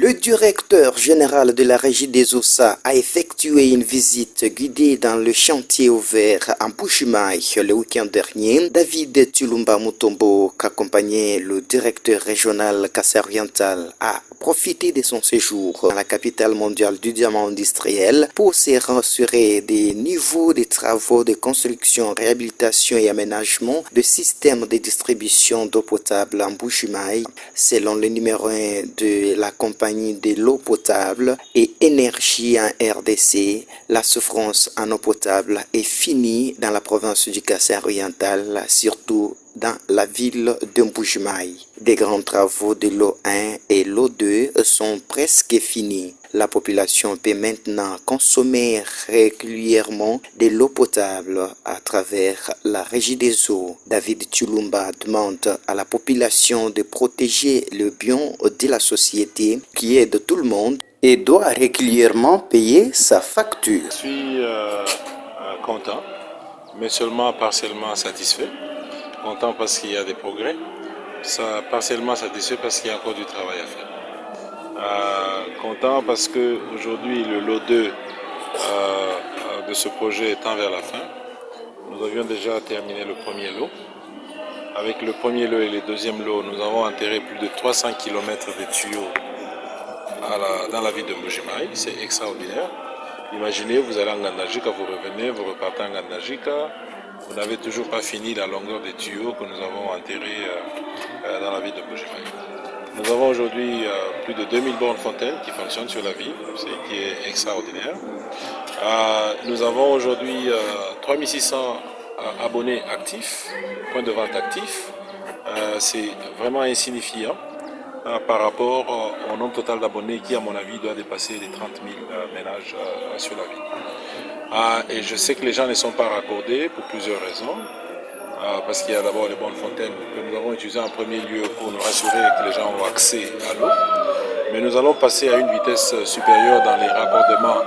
Le directeur général de la régie des OSA a effectué une visite guidée dans le chantier ouvert en Bujumaï le week-end dernier. David Tulumba Mutombo, qu'accompagnait le directeur régional Kassai-Oriental, a profité de son séjour dans la capitale mondiale du diamant industriel pour se rassurer des niveaux des travaux de construction, réhabilitation et aménagement de systèmes de distribution d'eau potable en Bujumaï, selon le numéro 1 de la compagnie de l'eau potable et énergie en RDC. La souffrance en eau potable est finie dans la province du Kassai-Oriental, surtout dans la ville de Mbujimaï. Des grands travaux de l'eau 1 et l'eau 2 sont presque finis. La population peut maintenant consommer régulièrement de l'eau potable à travers la régie des eaux. David Tulumba demande à la population de protéger le bien de la société qui est de tout le monde et doit régulièrement payer sa facture. Je suis content, mais seulement partiellement satisfait. Content parce qu'il y a des progrès, partiellement satisfait parce qu'il y a encore du travail à faire. Content parce qu'aujourd'hui le lot 2 de ce projet tend vers la fin. Nous avions déjà terminé le premier lot. Avec le premier lot et le deuxième lot, nous avons enterré plus de 300 km de tuyaux dans la ville de Mbujimaï. C'est extraordinaire. Imaginez, vous allez en Ngandajika, vous revenez, vous repartez en Ngandajika, vous n'avez toujours pas fini la longueur des tuyaux que nous avons enterrés dans la ville de Mbujimaï. Nous avons aujourd'hui plus de 2000 bornes fontaines qui fonctionnent sur la ville, ce qui est extraordinaire. Nous avons aujourd'hui 3600 abonnés actifs, points de vente actifs. C'est vraiment insignifiant par rapport au nombre total d'abonnés qui, à mon avis, doit dépasser les 30 000 ménages sur la ville. Et je sais que les gens ne sont pas raccordés pour plusieurs raisons. Parce qu'il y a d'abord les bornes fontaines que nous avons utilisées en premier lieu pour nous rassurer que les gens ont accès à l'eau. Mais nous allons passer à une vitesse supérieure dans les raccordements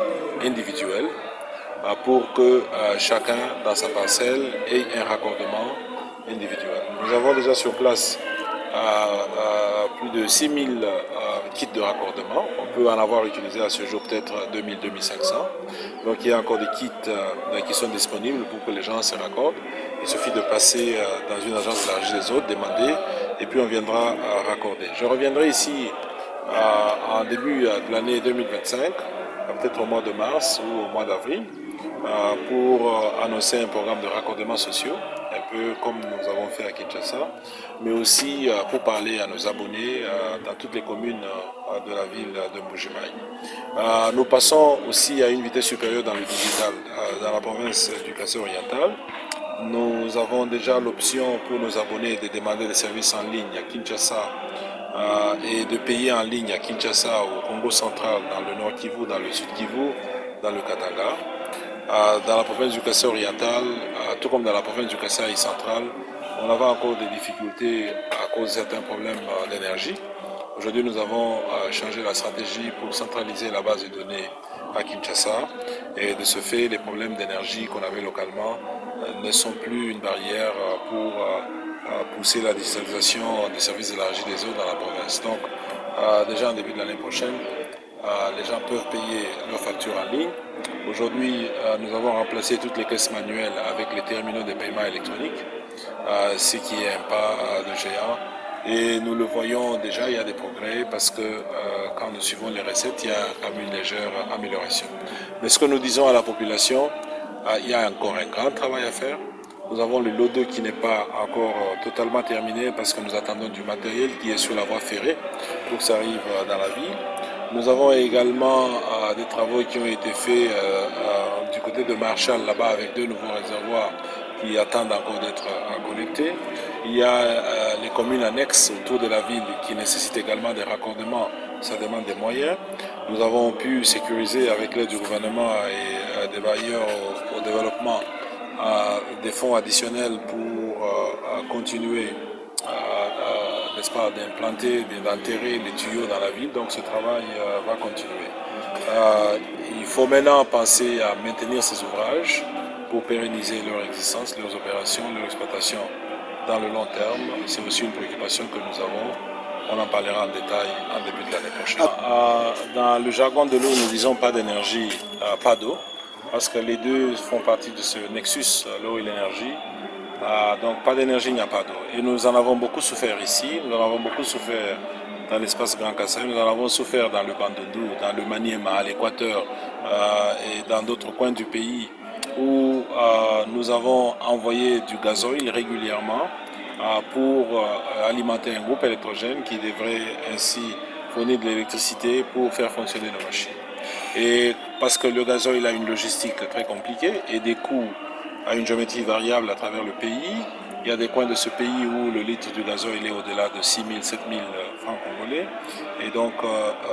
individuels pour que chacun dans sa parcelle ait un raccordement individuel. Nous avons déjà sur place plus de 6000 kits de raccordement. On peut en avoir utilisé à ce jour peut-être 2000-2500. Donc il y a encore des kits qui sont disponibles pour que les gens se raccordent. Il suffit de passer dans une agence de la régie des eaux, demander, et puis on viendra raccorder. Je reviendrai ici en début de l'année 2025, peut-être au mois de mars ou au mois d'avril, pour annoncer un programme de raccordement sociaux, un peu comme nous avons fait à Kinshasa, mais aussi pour parler à nos abonnés dans toutes les communes de la ville de Mbujimaï. Nous passons aussi à une vitesse supérieure dans le digital dans la province du Kassai-Oriental. Nous avons déjà l'option pour nos abonnés de demander des services en ligne à Kinshasa et de payer en ligne à Kinshasa, au Congo central, dans le Nord Kivu, dans le Sud Kivu, dans le Katanga. Dans la province du Kassai-Oriental, tout comme dans la province du Kassai central, on avait encore des difficultés à cause de certains problèmes d'énergie. Aujourd'hui, nous avons changé la stratégie pour centraliser la base de données à Kinshasa. Et de ce fait, les problèmes d'énergie qu'on avait localement ne sont plus une barrière pour pousser la digitalisation des services de la régie des eaux dans la province. Donc, déjà en début de l'année prochaine, les gens peuvent payer leurs factures en ligne. Aujourd'hui, nous avons remplacé toutes les caisses manuelles avec les terminaux de paiement électronique, ce qui est un pas de géant. Et nous le voyons déjà, il y a des progrès parce que quand nous suivons les recettes, il y a quand même une légère amélioration. Mais ce que nous disons à la population, il y a encore un grand travail à faire. Nous avons le lot 2 qui n'est pas encore totalement terminé parce que nous attendons du matériel qui est sur la voie ferrée pour que ça arrive dans la ville. Nous avons également des travaux qui ont été faits du côté de Marshall, là-bas, avec 2 nouveaux réservoirs qui attendent encore d'être connectés. Il y a les communes annexes autour de la ville qui nécessitent également des raccordements. Ça demande des moyens. Nous avons pu sécuriser avec l'aide du gouvernement et des bailleurs au développement des fonds additionnels pour continuer n'est-ce pas, d'implanter, d'enterrer les tuyaux dans la ville. Donc ce travail va continuer. Il faut maintenant penser à maintenir ces ouvrages pour pérenniser leur existence, leurs opérations, leur exploitation dans le long terme. C'est aussi une préoccupation que nous avons on en parlera en détail en début de l'année prochaine. Dans le jargon de l'eau, nous disons pas d'énergie, pas d'eau, parce que les deux font partie de ce nexus, l'eau et l'énergie. Donc pas d'énergie, il n'y a pas d'eau. Et nous en avons beaucoup souffert ici, nous en avons beaucoup souffert dans l'espace Grand Kassai, nous en avons souffert dans le Bandundu, dans le Maniema, à l'Équateur et dans d'autres coins du pays où nous avons envoyé du gazoil régulièrement pour alimenter un groupe électrogène qui devrait ainsi fournir de l'électricité pour faire fonctionner nos machines. Et parce que le gazoil a une logistique très compliquée et des coûts à une géométrie variable à travers le pays, il y a des coins de ce pays où le litre de gazoil est au-delà de 6 000, 7 000 francs congolais. Et donc,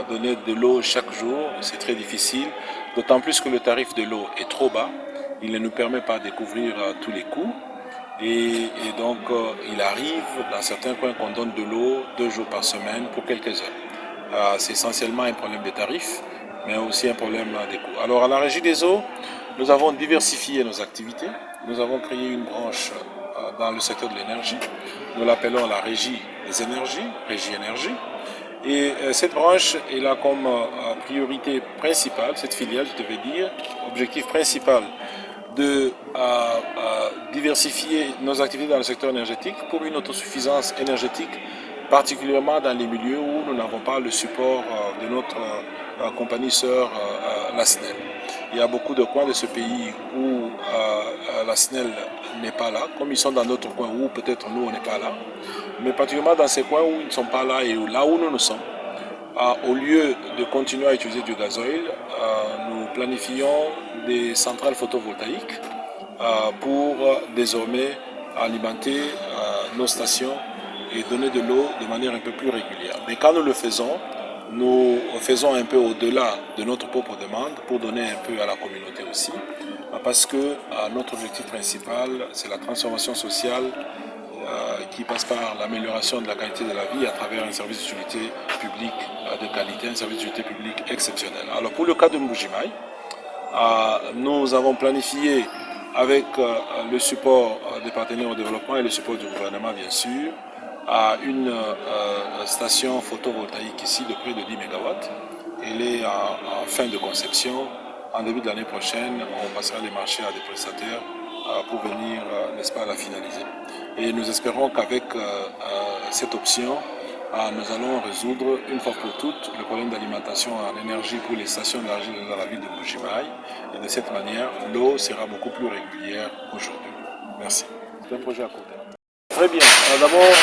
donner de l'eau chaque jour, c'est très difficile, d'autant plus que le tarif de l'eau est trop bas. Il ne nous permet pas de couvrir tous les coûts. Et donc, il arrive dans certains coins qu'on donne de l'eau 2 jours par semaine pour quelques heures. C'est essentiellement un problème de tarifs, mais aussi un problème des coûts. Alors, à la Régie des eaux, nous avons diversifié nos activités. Nous avons créé une branche dans le secteur de l'énergie. Nous l'appelons la Régie des énergies, Régie énergie. Et cette branche est là comme priorité principale, cette filiale, je devais dire, objectif principal de diversifier nos activités dans le secteur énergétique pour une autosuffisance énergétique, particulièrement dans les milieux où nous n'avons pas le support de notre compagnie sœur, la SNEL. Il y a beaucoup de coins de ce pays où la SNEL n'est pas là, comme ils sont dans d'autres coins où peut-être nous on n'est pas là, mais particulièrement dans ces coins où ils ne sont pas là et là où nous sommes. Au lieu de continuer à utiliser du gazoil, nous planifions des centrales photovoltaïques pour désormais alimenter nos stations et donner de l'eau de manière un peu plus régulière. Mais quand nous le faisons, nous faisons un peu au-delà de notre propre demande pour donner un peu à la communauté aussi, parce que notre objectif principal, c'est la transformation sociale qui passe par l'amélioration de la qualité de la vie à travers un service d'utilité publique de qualité, un service d'utilité publique exceptionnel. Alors pour le cas de Mbujimaï, nous avons planifié avec le support des partenaires au développement et le support du gouvernement bien sûr, une station photovoltaïque ici de près de 10 MW. Elle est en fin de conception. En début de l'année prochaine, on passera les marchés à des prestataires pour venir, n'est-ce pas, la finaliser. Et nous espérons qu'avec cette option, nous allons résoudre une fois pour toutes le problème d'alimentation en énergie pour les stations d'énergie dans la ville de Mbujimaï. Et de cette manière, l'eau sera beaucoup plus régulière aujourd'hui. Merci. C'est un projet à court terme. Très bien. D'abord,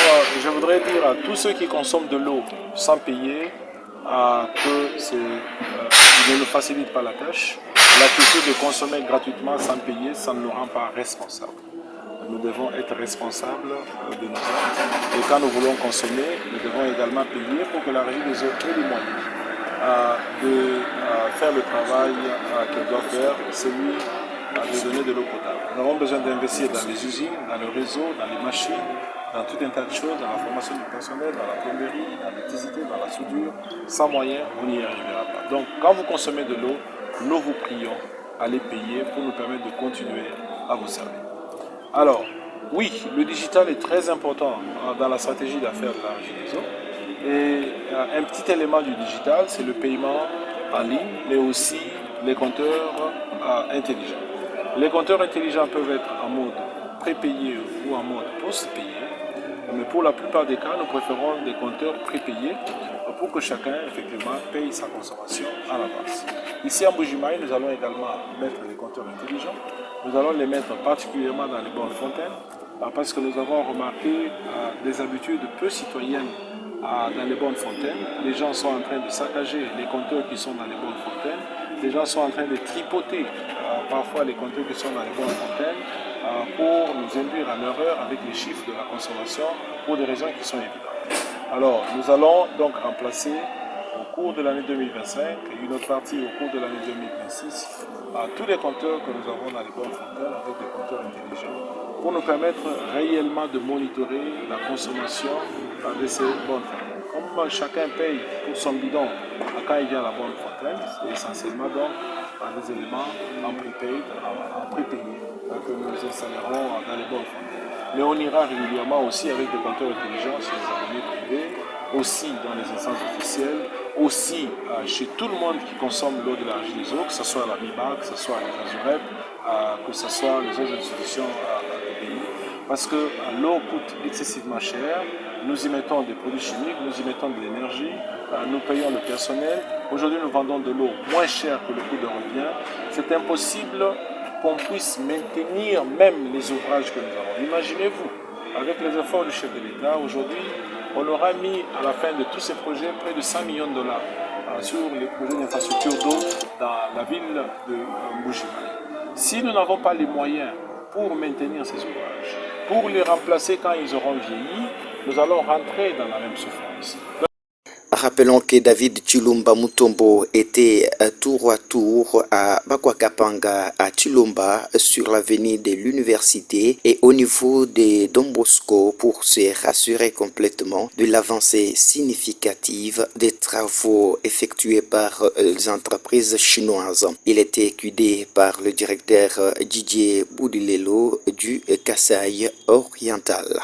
je voudrais dire à tous ceux qui consomment de l'eau sans payer que ne nous facilite pas la tâche. L'attitude de consommer gratuitement sans payer, ça ne nous rend pas responsables. Nous devons être responsables de nos actes. Et quand nous voulons consommer, nous devons également payer pour que la Régie des eaux ait les moyens de faire le travail qu'elle doit faire, celui de donner de l'eau potable. Nous avons besoin d'investir dans les usines, dans le réseau, dans les machines, dans tout un tas de choses, dans la formation du personnel, dans la plomberie, dans l'électricité, dans la soudure. Sans moyens, on n'y arrivera pas. Donc, quand vous consommez de l'eau, nous vous prions, allez payer pour nous permettre de continuer à vous servir. Alors, oui, le digital est très important dans la stratégie d'affaires de la Régie des eaux. Et un petit élément du digital, c'est le paiement en ligne, mais aussi les compteurs intelligents. Les compteurs intelligents peuvent être en mode prépayé ou en mode post-payé, mais pour la plupart des cas, nous préférons des compteurs prépayés pour que chacun, effectivement, paye sa consommation à l'avance. Ici, à Mbujimaï, nous allons également mettre des compteurs intelligents. Nous allons les mettre particulièrement dans les bornes fontaines, parce que nous avons remarqué des habitudes peu citoyennes dans les bornes fontaines. Les gens sont en train de saccager les compteurs qui sont dans les bornes fontaines. Les gens sont en train de tripoter parfois les compteurs qui sont dans les bornes fontaines pour nous induire en erreur avec les chiffres de la consommation pour des raisons qui sont évidentes. Alors, nous allons donc remplacer au cours de l'année 2025 et une autre partie au cours de l'année 2026 tous les compteurs que nous avons dans les bornes fontaines avec des compteurs intelligents pour nous permettre réellement de monitorer la consommation de ces bornes fontaines. Comme chacun paye pour son bidon quand il vient à la borne fontaine, c'est essentiellement donc des éléments en prépayé que nous installerons dans les bornes fontaines. Mais on ira régulièrement aussi avec des compteurs intelligents chez les abonnés privés aussi dans les instances officielles, aussi chez tout le monde qui consomme l'eau de la régie des eaux, que ce soit la MIBA, que ce soit les ASUREP, que ce soit les autres institutions du pays. Parce que l'eau coûte excessivement cher, nous y mettons des produits chimiques, nous y mettons de l'énergie, nous payons le personnel. Aujourd'hui, nous vendons de l'eau moins chère que le coût de revient. C'est impossible qu'on puisse maintenir même les ouvrages que nous avons. Imaginez-vous, avec les efforts du chef de l'État, aujourd'hui, on aura mis à la fin de tous ces projets près de 100 millions de dollars sur les projets d'infrastructure d'eau dans la ville de Mbuji-Mayi. Si nous n'avons pas les moyens pour maintenir ces ouvrages, pour les remplacer quand ils auront vieilli, nous allons rentrer dans la même souffrance. Rappelons que David Chilumba Mutombo était tour à tour à Bakwakapanga à Chilumba sur l'avenue de l'université et au niveau de Don Bosco pour se rassurer complètement de l'avancée significative des travaux effectués par les entreprises chinoises. Il était guidé par le directeur Didier Boudilelo du Kasaï oriental.